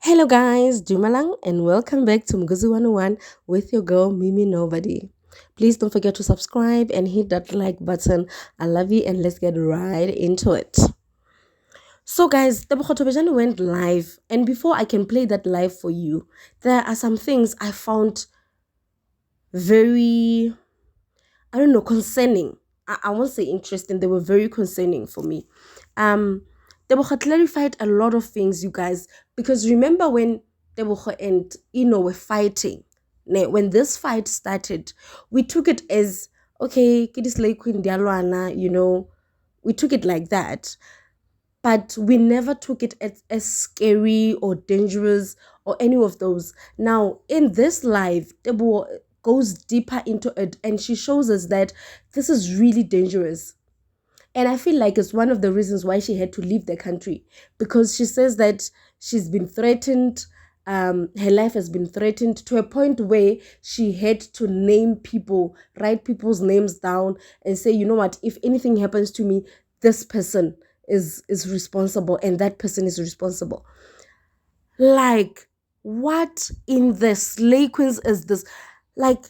Hello guys, Dumalang and welcome back to Mguzi 101 with your girl Mimi Nobody. Please don't forget to subscribe and hit that like button. I love you and let's get right into it. So guys, Tebogo Thobejane went live and before I can play that live for you, there are some things I found very, I don't know, concerning. I won't say interesting, they were very concerning for me. Tebogo clarified a lot of things, you guys, because remember when Tebogo and Ino were fighting, when this fight started, we took it as, okay, Kidis Queen Dialwana, we took it like that. But we never took it as scary or dangerous or any of those. Now, in this live, Tebo goes deeper into it and she shows us that this is really dangerous. And I feel like it's one of the reasons why she had to leave the country, because she says that she's been threatened. Her life has been threatened to a point where she had to name people, write people's names down, and say, you know what, if anything happens to me, this person is responsible, and that person is responsible. Like, what in the Slay Queens is this? Like,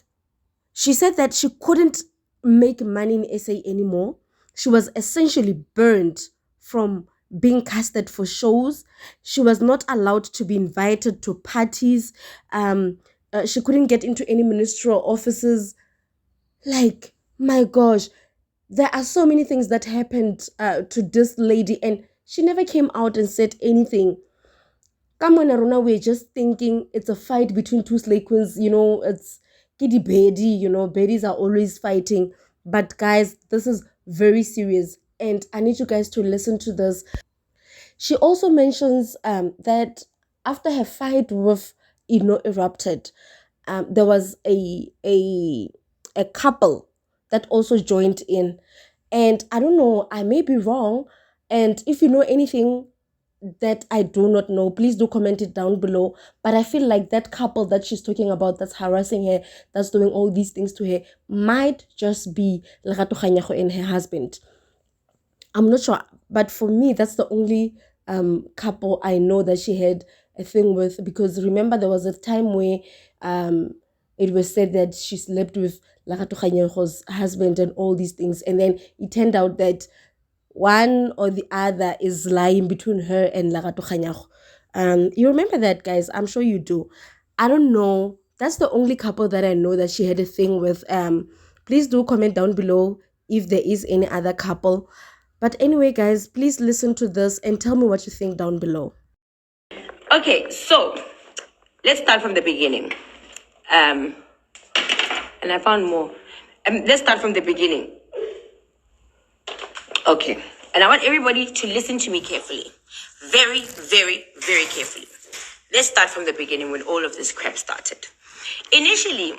she said that she couldn't make money in SA anymore. She was essentially burned from being casted for shows. She was not allowed to be invited to parties. She couldn't get into any ministerial offices. Like, my gosh, there are so many things that happened to this lady, and she never came out and said anything. Come on, Aruna, we're just thinking it's a fight between two slay queens. It's kitty bedi. Beddies are always fighting. But guys, this is very serious, and I need you guys to listen to this. She also mentions that after her fight with erupted, there was a couple that also joined in, and I don't know, I may be wrong, and if you know anything that I do not know, please do comment it down below. But I feel like that couple that she's talking about, that's harassing her, that's doing all these things to her, might just be Lerato Kganyago and her husband. I'm not sure, but for me, that's the only couple I know that she had a thing with. Because remember, there was a time where it was said that she slept with Lerato Kganyago's husband and all these things, and then it turned out that one or the other is lying between her and Lerato Kganyago. You remember that, guys? I'm sure you do. I don't know. That's the only couple that I know that she had a thing with. Please do comment down below if there is any other couple. But anyway, guys, please listen to this and tell me what you think down below. Okay, so let's start from the beginning. And I found more. Let's start from the beginning. Okay, and I want everybody to listen to me carefully. Very, very, very carefully. Let's start from the beginning when all of this crap started. Initially,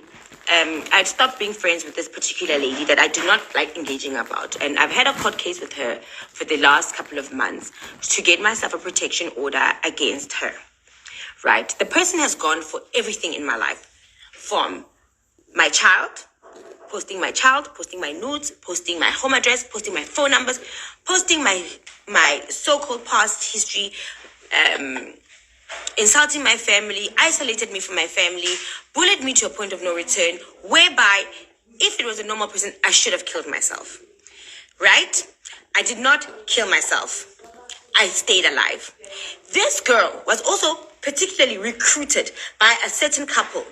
I'd stopped being friends with this particular lady that I do not like engaging about. And I've had a court case with her for the last couple of months to get myself a protection order against her. Right? The person has gone for everything in my life. From my child, posting my nudes, posting my home address, posting my phone numbers, posting my so-called past history, insulting my family, isolated me from my family, bullied me to a point of no return, whereby if it was a normal person, I should have killed myself. Right? I did not kill myself. I stayed alive. This girl was also particularly recruited by a certain couple.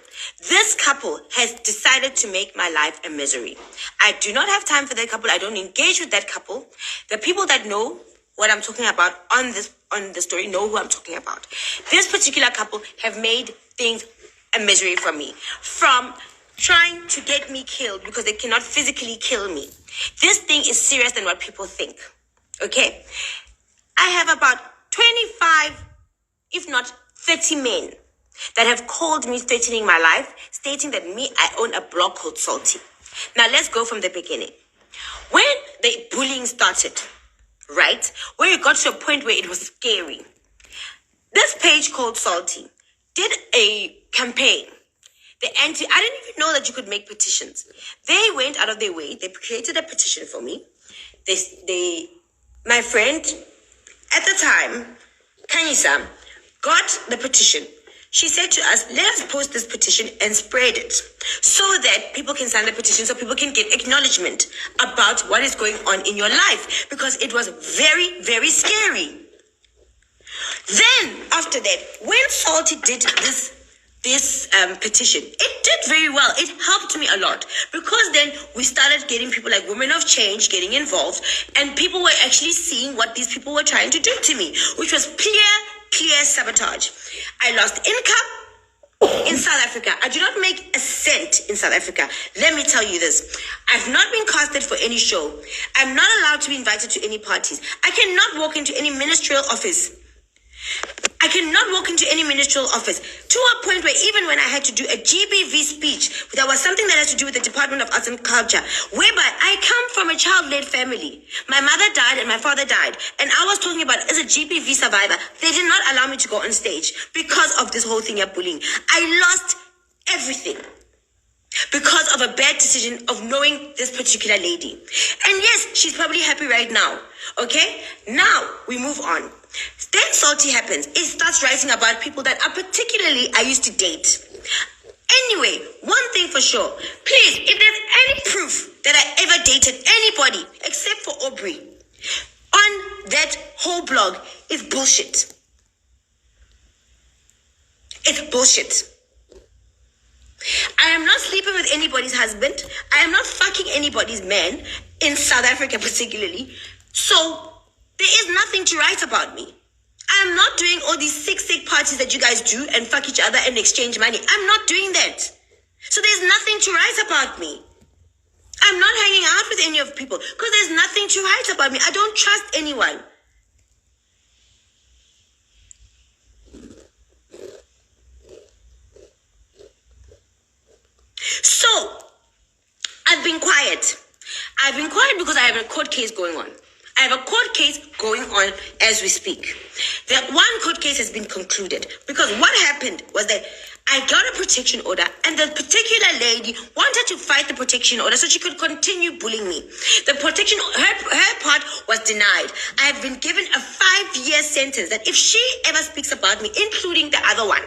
This couple has decided to make my life a misery. I do not have time for that couple. I don't engage with that couple. The people that know what I'm talking about on the story know who I'm talking about. This particular couple have made things a misery for me. From trying to get me killed because they cannot physically kill me. This thing is serious than what people think. Okay? I have about 25, if not 30 men that have called me threatening my life, stating that I own a blog called Salty. Now let's go from the beginning. When the bullying started, right, where it got to a point where it was scary, this page called Salty did a campaign. I didn't even know that you could make petitions. They went out of their way. They created a petition for me. My friend at the time, Kanyisa, got the petition. She said to us, let us post this petition and spread it so that people can sign the petition, so people can get acknowledgement about what is going on in your life, because it was very, very scary. Then, after that, when Salty did this petition, it did very well. It helped me a lot, because then we started getting people like Women of Change getting involved, and people were actually seeing what these people were trying to do to me, which was clear sabotage. I lost income in South Africa. I do not make a cent in South Africa. Let me tell you this. I've not been casted for any show. I'm not allowed to be invited to any parties. I cannot walk into any ministerial office. I cannot walk into any ministerial office, to a point where even when I had to do a GBV speech, there was something that had to do with the Department of Arts and Culture, whereby I come from a child-led family. My mother died and my father died, and I was talking about as a GBV survivor. They did not allow me to go on stage because of this whole thing of bullying. I lost everything because of a bad decision of knowing this particular lady. And yes, she's probably happy right now. Okay? Now, we move on. Then Salty happens. It starts writing about people that are particularly I used to date. Anyway, one thing for sure. Please, if there's any proof that I ever dated anybody except for Aubrey on that whole blog, it's bullshit. It's bullshit. I am not sleeping with anybody's husband. I am not fucking anybody's man, in South Africa particularly. So, there is nothing to write about me. I am not doing all these sick parties that you guys do and fuck each other and exchange money. I'm not doing that. So there's nothing to write about me. I'm not hanging out with any of people because there's nothing to write about me. I don't trust anyone. So, I've been quiet. I've been quiet because I have a court case going on. I have a court case going on as we speak. The one court case has been concluded because what happened was that I got a protection order, and the particular lady wanted to fight the protection order so she could continue bullying me. The protection, her part was denied. I have been given a 5-year sentence that if she ever speaks about me, including the other one,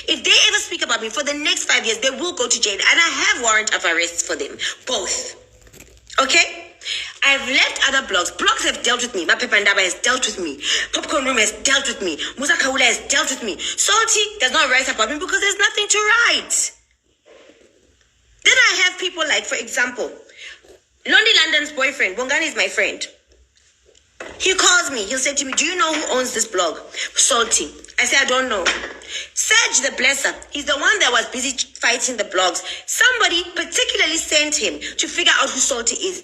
if they ever speak about me for the next 5 years, they will go to jail, and I have warrant of arrest for them, both. Okay? I've left other blogs. Blogs have dealt with me. Mapepandaba has dealt with me. Popcorn Room has dealt with me. Musa Kaula has dealt with me. Salty does not write about me because there's nothing to write. Then I have people like, for example, Londi London's boyfriend, Bongani is my friend. He calls me. He'll say to me, do you know who owns this blog? Salty. I say, I don't know. Serge the Blesser, he's the one that was busy fighting the blogs. Somebody particularly sent him to figure out who Salty is.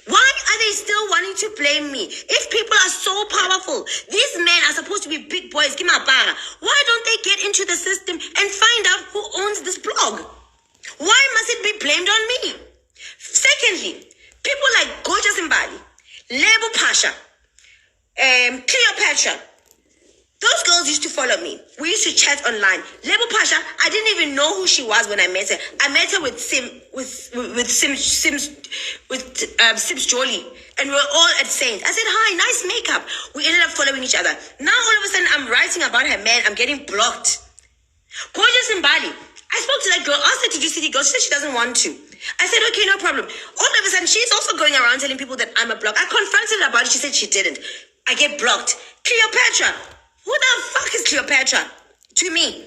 Why are they still wanting to blame me? If people are so powerful, these men are supposed to be big boys. Why don't they get into the system and find out who owns this blog? Why must it be blamed on me? Secondly, people like Gorgeous Mbali, Lebo Pasha, Cleopatra, those girls used to follow me. We used to chat online. Lebo Pasha, I didn't even know who she was when I met her. I met her with Sims Jolie, and we were all at Saint. I said, hi, nice makeup. We ended up following each other. Now all of a sudden I'm writing about her man. I'm getting blocked. Gorgeous in Bali. I spoke to that girl. Asked her, did you see the girl? She said she doesn't want to. I said, okay, no problem. All of a sudden, she's also going around telling people that I'm a block. I confronted her about it. She said she didn't. I get blocked. Cleopatra. Who the fuck is Cleopatra? To me.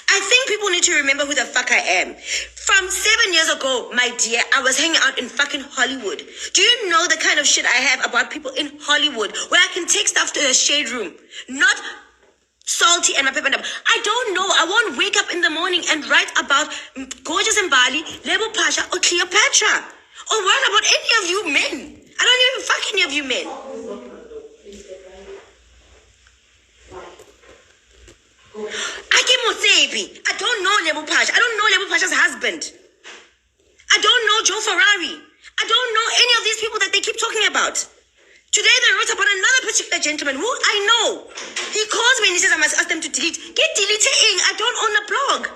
I think people need to remember who the fuck I am. From 7 years ago, my dear, I was hanging out in fucking Hollywood. Do you know the kind of shit I have about people in Hollywood where I can take stuff to the shade room? Not Salty and my pepper. I don't know. I won't wake up in the morning and write about Gorgeous in Bali, Lebo Pasha, or Cleopatra. Or what about any of you men? I don't even fuck any of you men. I don't know Lebo Pasha. I don't know Lebo Pasha's husband. I don't know Joe Ferrari. I don't know any of these people that they keep talking about. Today they wrote about another particular gentleman who I know. He calls me and he says I must ask them to delete. Get deleting. I don't own a blog.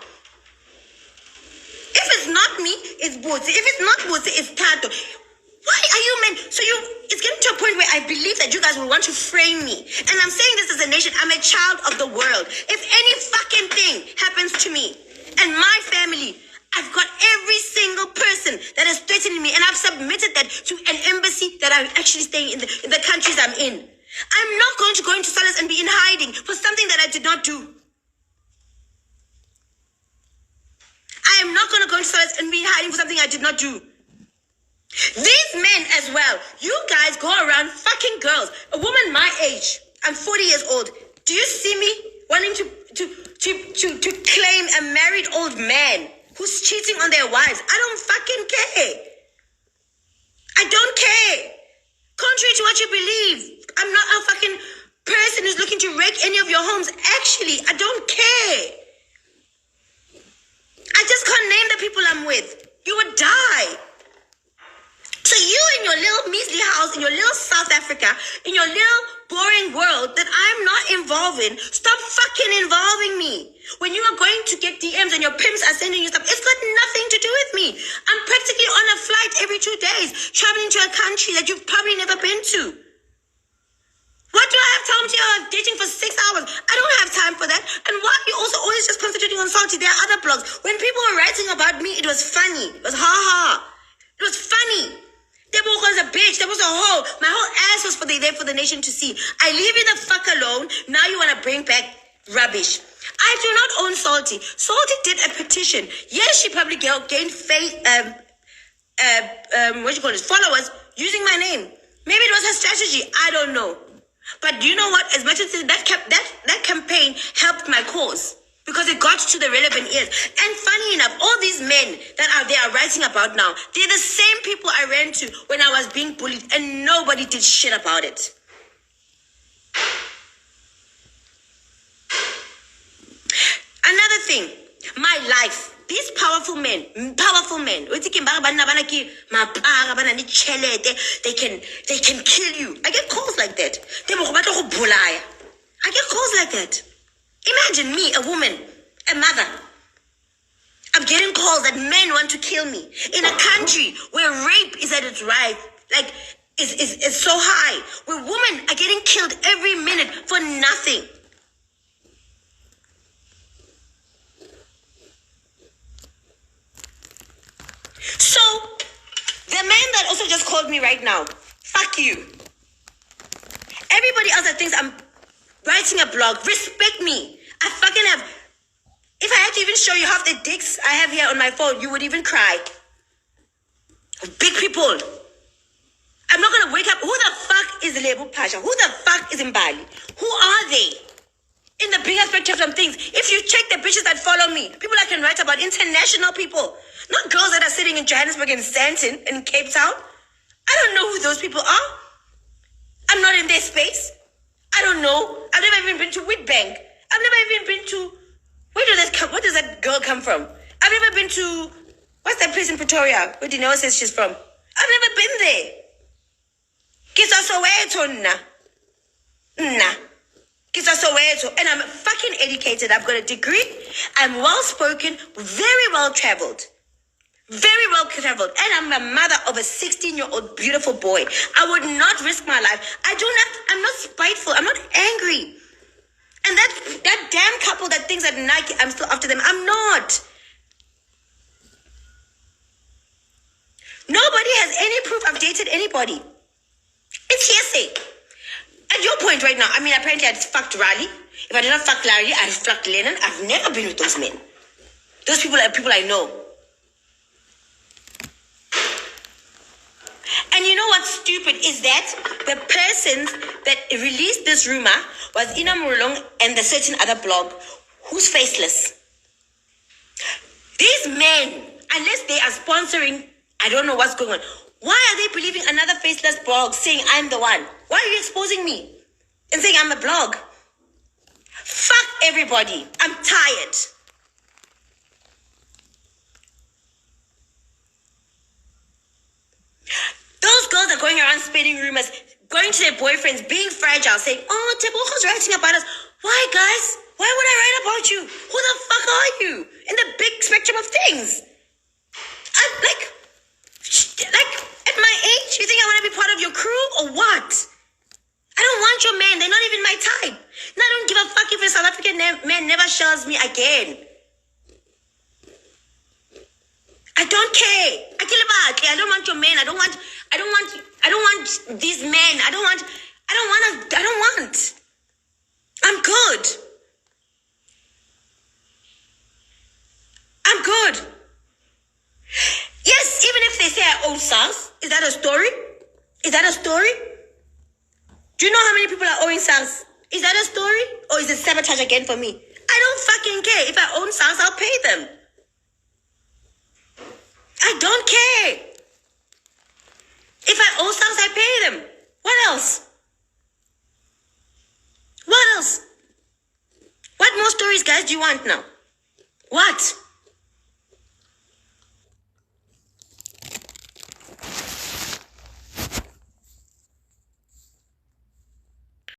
If it's not me, it's Bootsy. If it's not Bootsy, it's Tato. Why are you men? So it's getting to a point where I believe that you guys will want to frame me. And I'm saying this as a nation. I'm a child of the world. If any fucking thing happens to me and my family, I've got every single person that is threatening me, and I've submitted that to an embassy that I'm actually staying in the countries I'm in. I'm not going to go into solace and be in hiding for something that I did not do. I am not going to go into solace and be in hiding for something I did not do. These men as well, you guys go around fucking girls. A woman my age, I'm 40 years old. Do you see me wanting to claim a married old man who's cheating on their wives? I don't fucking care. I don't care. Contrary to what you believe, I'm not a fucking person who's looking to wreck any of your homes. Actually, I don't care. I just can't name the people I'm with. You would die. So you in your little measly house, in your little South Africa, in your little boring world that I'm not involved in, stop fucking involving me. When you are going to get DMs and your pimps are sending you stuff, it's got nothing to do with me. I'm practically on a flight every 2 days, traveling to a country that you've probably never been to. What do I have time to dating for 6 hours? I don't have time for that. And why are you also always just concentrating on Salty? There are other blogs. When people were writing about me, it was funny. It was ha-ha. It was funny. Tebogo was a bitch. There was a hoe. My whole ass was there for the nation to see. I leave you the fuck alone. Now you want to bring back rubbish. I do not own Salty. Salty did a petition. Yes, she probably gained followers using my name. Maybe it was her strategy. I don't know. But you know what? As much as that campaign helped my cause, because it got to the relevant ears. And funny enough, all these men that they are writing about now, they're the same people I ran to when I was being bullied, and nobody did shit about it. Another thing, my life. These powerful men, they can kill you. I get calls like that. I get calls like that. Imagine me, a woman, a mother. I'm getting calls that men want to kill me in a country where rape is at its rise, like is so high, where women are getting killed every minute for nothing. So, the man that also just called me right now, fuck you. Everybody else that thinks I'm writing a blog, respect me. I fucking have. If I had to even show you half the dicks I have here on my phone, you would even cry. Big people. I'm not gonna wake up. Who the fuck is Lebo Pasha? Who the fuck is Mbali? Who are they? In the bigger spectrum of things, if you check the bitches that follow me, people I can write about, international people, not girls that are sitting in Johannesburg and Sandton and Cape Town. I don't know who those people are. I'm not in their space. I don't know. I've never even been to Witbank. I've never even been to, where does that girl come from? I've never been to, what's that place in Pretoria where Dino says she's from? I've never been there. Kisa Soweto, nah. Kisa Soweto. And I'm fucking educated. I've got a degree. I'm well-spoken, very well-traveled. Very well-traveled. And I'm a mother of a 16-year-old beautiful boy. I would not risk my life. I'm not spiteful. I'm not angry. And that damn couple that thinks that Nike, I'm still after them. I'm not. Nobody has any proof I've dated anybody. It's hearsay. At your point right now, I mean, apparently I'd fucked Riley. If I did not fuck Larry, I'd fucked Lennon. I've never been with those men. Those people are people I know. And you know what's stupid is that the persons that released this rumor was Ina Murlong and the certain other blog who's faceless. These men, unless they are sponsoring, I don't know what's going on. Why are they believing another faceless blog saying I'm the one? Why are you exposing me and saying I'm a blog? Fuck everybody. I'm tired. Those girls are going around spreading rumors, going to their boyfriends, being fragile, saying, oh, Tebogo's writing about us. Why, guys? Why would I write about you? Who the fuck are you? In the big spectrum of things. At At my age, you think I want to be part of your crew or what? I don't want your men. They're not even my type. And I don't give a fuck if a South African man never shells me again. I don't care. I don't want your men. I don't want these men. I don't want. I'm good. I'm good. Yes, even if they say I own SARS, is that a story? Is that a story? Do you know how many people are owing SARS? Is that a story? Or is it sabotage again for me? I don't fucking care. If I own SARS, I'll pay them. I don't care. If I own SARS, I pay them. What else? What else? What more stories, guys, do you want now? What?